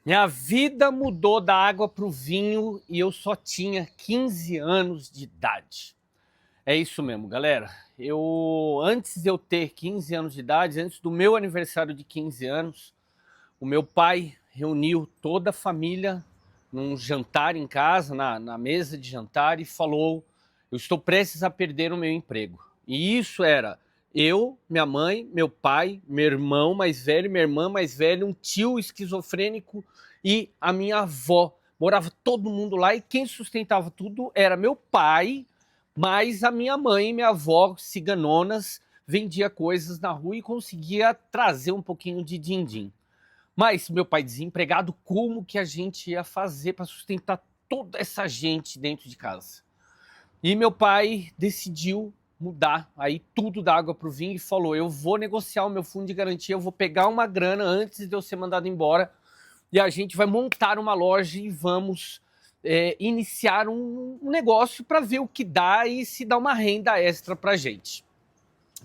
Minha vida mudou da água para o vinho e eu só tinha 15 anos de idade. É isso mesmo, galera. Antes de eu ter 15 anos de idade, antes do meu aniversário de 15 anos, o meu pai reuniu toda a família num jantar em casa, na mesa de jantar, e falou: eu estou prestes a perder o meu emprego. E isso era eu, minha mãe, meu pai, meu irmão mais velho, minha irmã mais velha, um tio esquizofrênico e a minha avó. Morava todo mundo lá e quem sustentava tudo era meu pai, mas a minha mãe e minha avó, ciganonas, vendia coisas na rua e conseguia trazer um pouquinho de din-din. Mas meu pai desempregado, como que a gente ia fazer para sustentar toda essa gente dentro de casa? E meu pai decidiu mudar aí tudo da água para o vinho e falou: eu vou negociar o meu fundo de garantia, eu vou pegar uma grana antes de eu ser mandado embora e a gente vai montar uma loja e vamos iniciar um negócio para ver o que dá e se dá uma renda extra para a gente.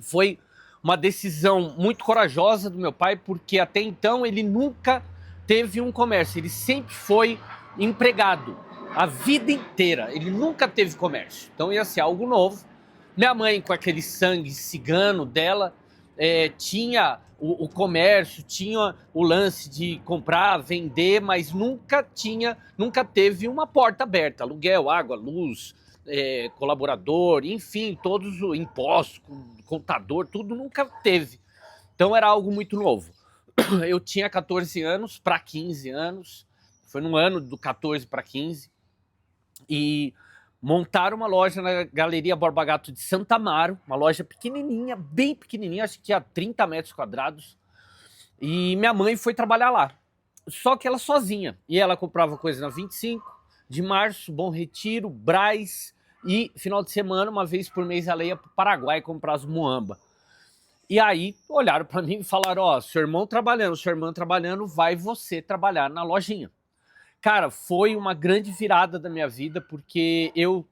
Foi uma decisão muito corajosa do meu pai, porque até então ele nunca teve um comércio, ele sempre foi empregado a vida inteira, ele nunca teve comércio, então ia ser algo novo. Minha mãe, com aquele sangue cigano dela, tinha o comércio, tinha o lance de comprar, vender, mas nunca teve uma porta aberta, aluguel, água, luz, colaborador, enfim, todos os impostos, contador, tudo nunca teve. Então era algo muito novo. Eu tinha 14 anos para 15 anos, foi no ano do 14 para 15, e montaram uma loja na Galeria Borba Gato de Santa Amaro, uma loja pequenininha, bem pequenininha, acho que tinha 30 metros quadrados, e minha mãe foi trabalhar lá. Só que ela sozinha, e ela comprava coisa na 25 de março, Bom Retiro, Brás, e final de semana, uma vez por mês, ela ia para o Paraguai comprar as muamba. E aí olharam para mim e falaram: ó, seu irmão trabalhando, sua irmã trabalhando, vai você trabalhar na lojinha. Cara, foi uma grande virada da minha vida, porque eu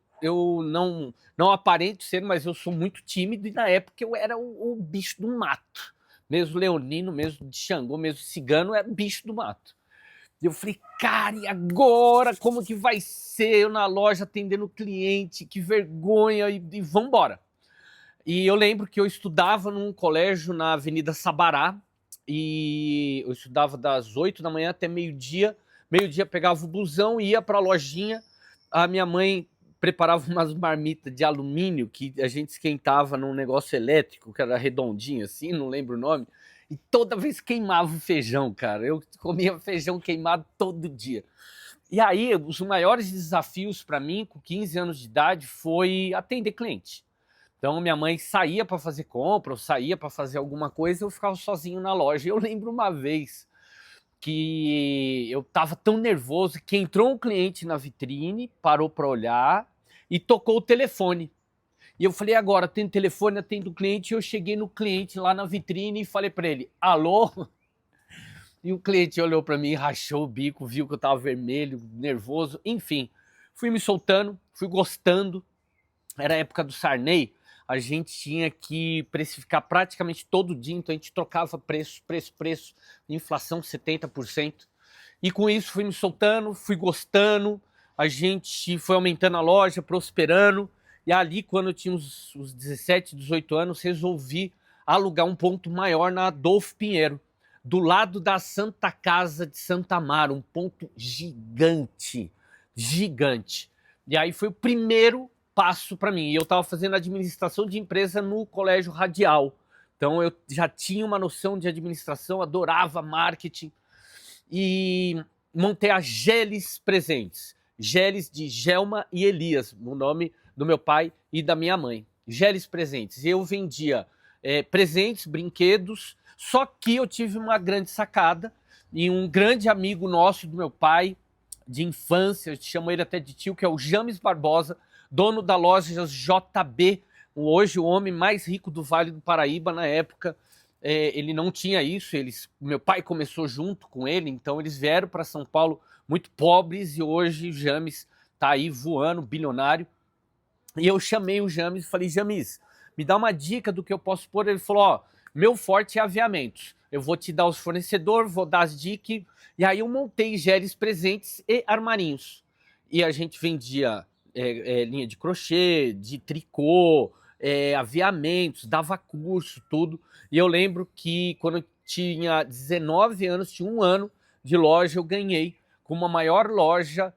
não aparento ser, mas eu sou muito tímido, e na época eu era o bicho do mato. Mesmo leonino, mesmo de Xangô, mesmo cigano, é bicho do mato. E eu falei: cara, e agora? Como que vai ser eu na loja atendendo o cliente? Que vergonha, e vambora. E eu lembro que eu estudava num colégio na Avenida Sabará, e eu estudava das 8 da manhã até meio-dia. Meio-dia pegava o busão, ia para a lojinha, a minha mãe preparava umas marmitas de alumínio que a gente esquentava num negócio elétrico, que era redondinho assim, não lembro o nome, e toda vez queimava o feijão, cara. Eu comia feijão queimado todo dia. E aí, os maiores desafios para mim, com 15 anos de idade, foi atender cliente. Então minha mãe saía para fazer compra, ou saía para fazer alguma coisa, eu ficava sozinho na loja. Eu lembro uma vez que eu estava tão nervoso que entrou um cliente na vitrine, parou para olhar e tocou o telefone. E eu falei: agora, tem telefone, atendo o cliente. E eu cheguei no cliente lá na vitrine e falei para ele: alô? E o cliente olhou para mim, rachou o bico, viu que eu estava vermelho, nervoso, enfim. Fui me soltando, fui gostando. Era a época do Sarney, a gente tinha que precificar praticamente todo dia, então a gente trocava preço, inflação 70%. E com isso fui me soltando, fui gostando, a gente foi aumentando a loja, prosperando. E ali, quando eu tinha uns 17, 18 anos, resolvi alugar um ponto maior na Adolfo Pinheiro, do lado da Santa Casa de Santa Amaro, um ponto gigante, gigante. E aí foi o primeiro passo para mim. E eu estava fazendo administração de empresa no Colégio Radial. Então eu já tinha uma noção de administração, adorava marketing. E montei a Geles Presentes. Geles de Gelma e Elias, o nome do meu pai e da minha mãe. Geles Presentes. Eu vendia presentes, brinquedos, só que eu tive uma grande sacada, e um grande amigo nosso, do meu pai, de infância, eu chamo ele até de tio, que é o James Barbosa, dono da loja JB, hoje o homem mais rico do Vale do Paraíba. Na época, ele não tinha isso, meu pai começou junto com ele, então eles vieram para São Paulo muito pobres, e hoje o James está aí voando, bilionário. E eu chamei o James e falei: James, me dá uma dica do que eu posso pôr. Ele falou: ó, Meu forte é aviamentos. Eu vou te dar os fornecedores, vou dar as dicas. E aí eu montei Geres Presentes e Armarinhos. E a gente vendia linha de crochê, de tricô, aviamentos, dava curso, tudo. E eu lembro que quando eu tinha 19 anos, tinha um ano de loja, eu ganhei com uma maior loja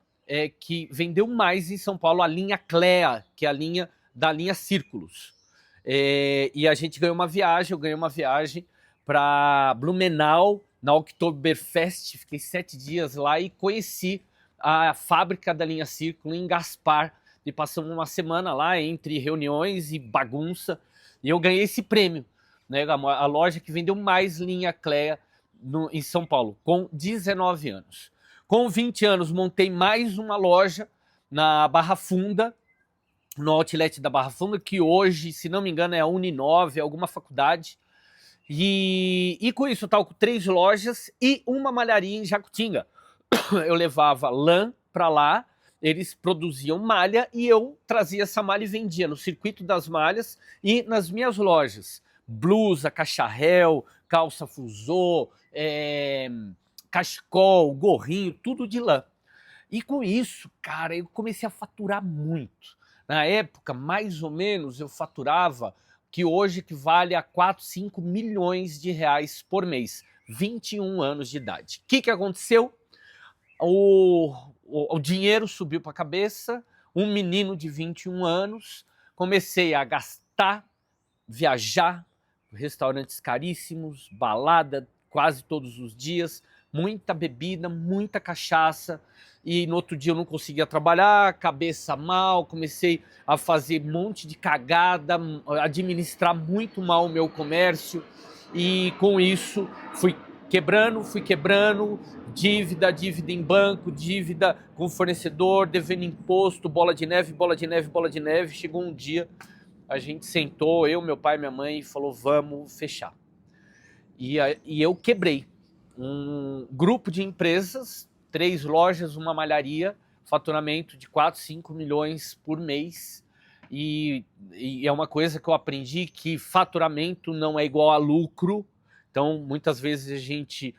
que vendeu mais em São Paulo, a linha Clea, que é a linha da linha Círculos. E a gente ganhou uma viagem, eu ganhei uma viagem para Blumenau, na Oktoberfest, fiquei 7 dias lá e conheci a fábrica da linha Círculo em Gaspar, e passamos uma semana lá entre reuniões e bagunça, e eu ganhei esse prêmio, né, a loja que vendeu mais linha Clea em São Paulo, com 19 anos. Com 20 anos, montei mais uma loja na Barra Funda, no outlet da Barra Funda, que hoje, se não me engano, é a Uninove, é alguma faculdade. E com isso eu estava com 3 lojas e uma malharia em Jacutinga. Eu levava lã para lá, eles produziam malha e eu trazia essa malha e vendia no circuito das malhas e nas minhas lojas. Blusa, cacharel, calça fusô, cachecol, gorrinho, tudo de lã. E com isso, cara, eu comecei a faturar muito. Na época, mais ou menos, eu faturava que hoje equivale a 4, 5 milhões de reais por mês. 21 anos de idade. O que aconteceu? O dinheiro subiu para a cabeça, um menino de 21 anos, comecei a gastar, viajar, restaurantes caríssimos, balada quase todos os dias, muita bebida, muita cachaça, e no outro dia eu não conseguia trabalhar, cabeça mal, comecei a fazer um monte de cagada, administrar muito mal o meu comércio, e com isso fui quebrando, dívida em banco, dívida com fornecedor, devendo imposto, bola de neve, bola de neve, bola de neve. Chegou um dia, a gente sentou, eu, meu pai e minha mãe, e falou, vamos fechar. E eu quebrei um grupo de empresas, 3 lojas, uma malharia, faturamento de 4, 5 milhões por mês. E é uma coisa que eu aprendi, que faturamento não é igual a lucro. Então, muitas vezes a gente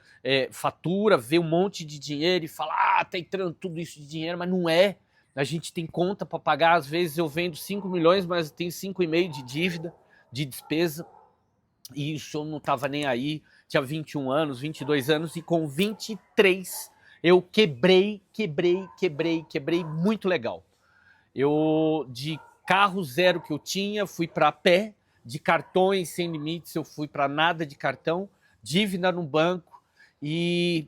fatura, vê um monte de dinheiro e fala, tá entrando tudo isso de dinheiro, mas não é. A gente tem conta para pagar, às vezes eu vendo 5 milhões, mas tenho 5,5 de dívida, de despesa, e isso eu não estava nem aí, tinha 21 anos, 22 anos, e com 23 eu quebrei muito legal. Eu, de carro zero que eu tinha, fui para pé, de cartões sem limites, eu fui para nada de cartão, dívida no banco, e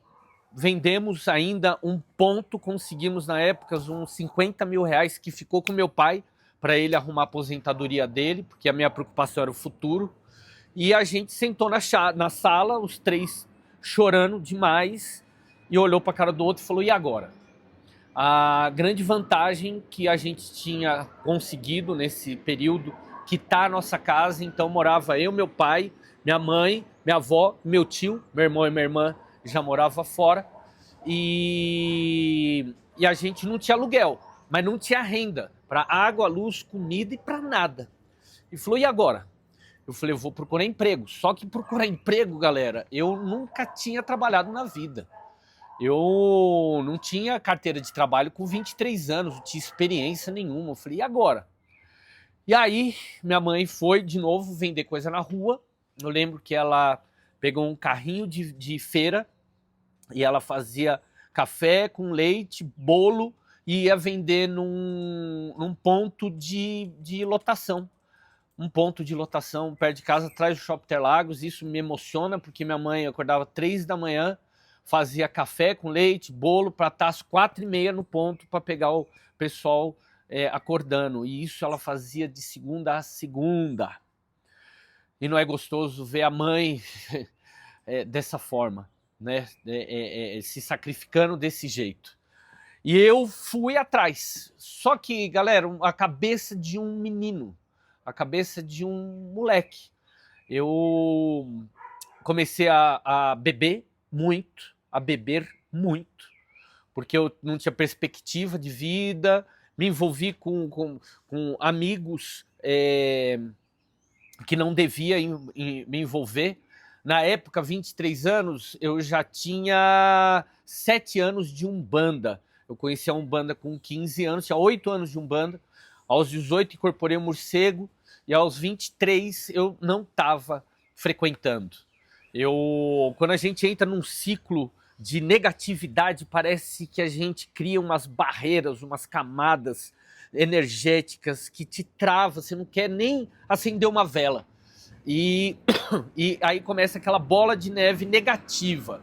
vendemos ainda um ponto, conseguimos na época uns 50 mil reais que ficou com meu pai, para ele arrumar a aposentadoria dele, porque a minha preocupação era o futuro. E a gente sentou na sala, os 3 chorando demais, e olhou para a cara do outro e falou, e agora? A grande vantagem que a gente tinha conseguido nesse período, quitar a nossa casa, então morava eu, meu pai, minha mãe, minha avó, meu tio, meu irmão e minha irmã já morava fora, e a gente não tinha aluguel, mas não tinha renda para água, luz, comida e para nada. E falou, e agora? Eu falei, eu vou procurar emprego. Só que procurar emprego, galera, eu nunca tinha trabalhado na vida. Eu não tinha carteira de trabalho com 23 anos, não tinha experiência nenhuma. Eu falei, e agora? E aí, minha mãe foi de novo vender coisa na rua. Eu lembro que ela pegou um carrinho de feira e ela fazia café com leite, bolo, e ia vender num ponto de lotação. Um ponto de lotação perto de casa, atrás do Shopping Interlagos. Isso me emociona, porque minha mãe acordava 3 da manhã, fazia café com leite, bolo, para estar às 4h30 no ponto, para pegar o pessoal acordando. E isso ela fazia de segunda a segunda. E não é gostoso ver a mãe dessa forma, né? Se sacrificando desse jeito. E eu fui atrás. Só que, galera, a cabeça de um menino, a cabeça de um moleque. Eu comecei a beber muito, porque eu não tinha perspectiva de vida, me envolvi com amigos que não devia me envolver. Na época, 23 anos, eu já tinha 7 anos de Umbanda. Eu conheci a Umbanda com 15 anos, tinha 8 anos de Umbanda. Aos 18 incorporei o morcego e aos 23 eu não estava frequentando. Quando a gente entra num ciclo de negatividade, parece que a gente cria umas barreiras, umas camadas energéticas que te travam, você não quer nem acender uma vela. E aí começa aquela bola de neve negativa.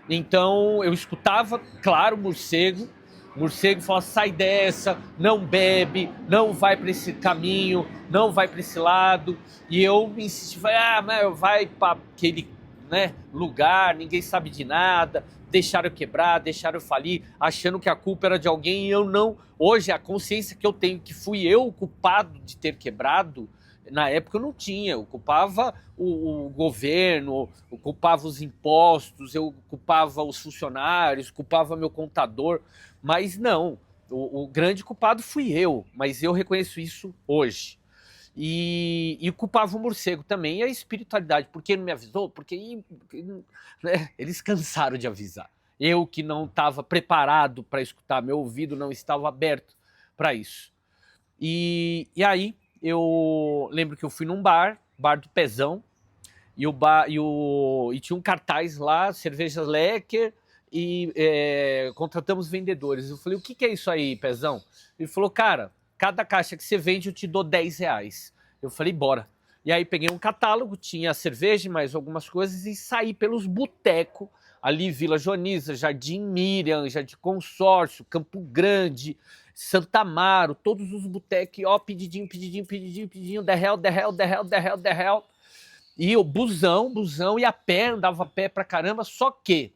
Então eu escutava, claro, o morcego falava, sai dessa, não bebe, não vai para esse caminho, não vai para esse lado. E eu insistia, vai para aquele, né, lugar, ninguém sabe de nada, deixaram eu quebrar, deixaram eu falir, achando que a culpa era de alguém e eu não. Hoje a consciência que eu tenho que fui eu o culpado de ter quebrado, na época eu não tinha, eu culpava o governo, eu culpava os impostos, eu culpava os funcionários, culpava meu contador, mas não, o grande culpado fui eu, mas eu reconheço isso hoje. E culpava o morcego também e a espiritualidade, porque não me avisou, porque né, eles cansaram de avisar. Eu que não estava preparado para escutar, meu ouvido não estava aberto para isso. E aí eu lembro que eu fui num bar do Pezão, e tinha um cartaz lá, cervejas Lecker, e contratamos vendedores. Eu falei, o que é isso aí, Pezão? Ele falou, cara, cada caixa que você vende eu te dou R$10. Eu falei, bora. E aí peguei um catálogo, tinha cerveja e mais algumas coisas, e saí pelos botecos, ali Vila Joaniza, Jardim Miriam, Jardim Consórcio, Campo Grande, Santa Amaro, todos os botecos, ó, pedidinho, R$10. E o busão, e a pé, andava a pé pra caramba, só que,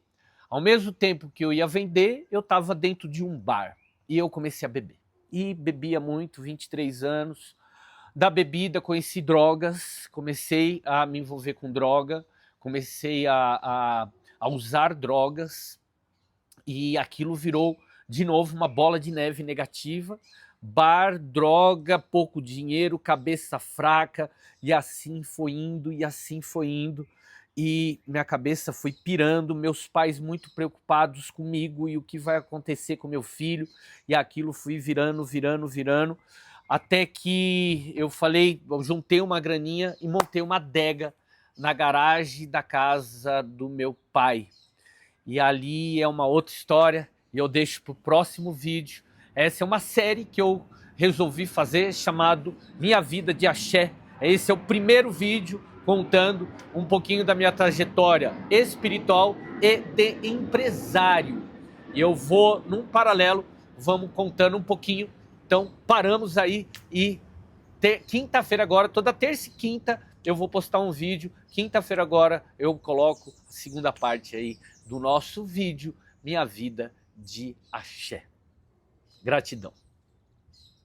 ao mesmo tempo que eu ia vender, eu tava dentro de um bar. E eu comecei a beber. E bebia muito, 23 anos. Da bebida, conheci drogas, comecei a me envolver com droga, comecei a usar drogas, e aquilo virou, de novo, uma bola de neve negativa. Bar, droga, pouco dinheiro, cabeça fraca, e assim foi indo, e assim foi indo. E minha cabeça foi pirando, meus pais muito preocupados comigo e o que vai acontecer com meu filho, e aquilo fui virando, até que eu juntei uma graninha e montei uma adega na garagem da casa do meu pai. E ali é uma outra história, e eu deixo para o próximo vídeo. Essa é uma série que eu resolvi fazer, chamado Minha Vida de Axé. Esse é o primeiro vídeo contando um pouquinho da minha trajetória espiritual e de empresário. E eu vou, num paralelo, vamos contando um pouquinho. Então, paramos aí e quinta-feira agora, toda terça e quinta, eu vou postar um vídeo. Quinta-feira agora eu coloco a segunda parte aí do nosso vídeo, Minha Vida de Axé. Gratidão.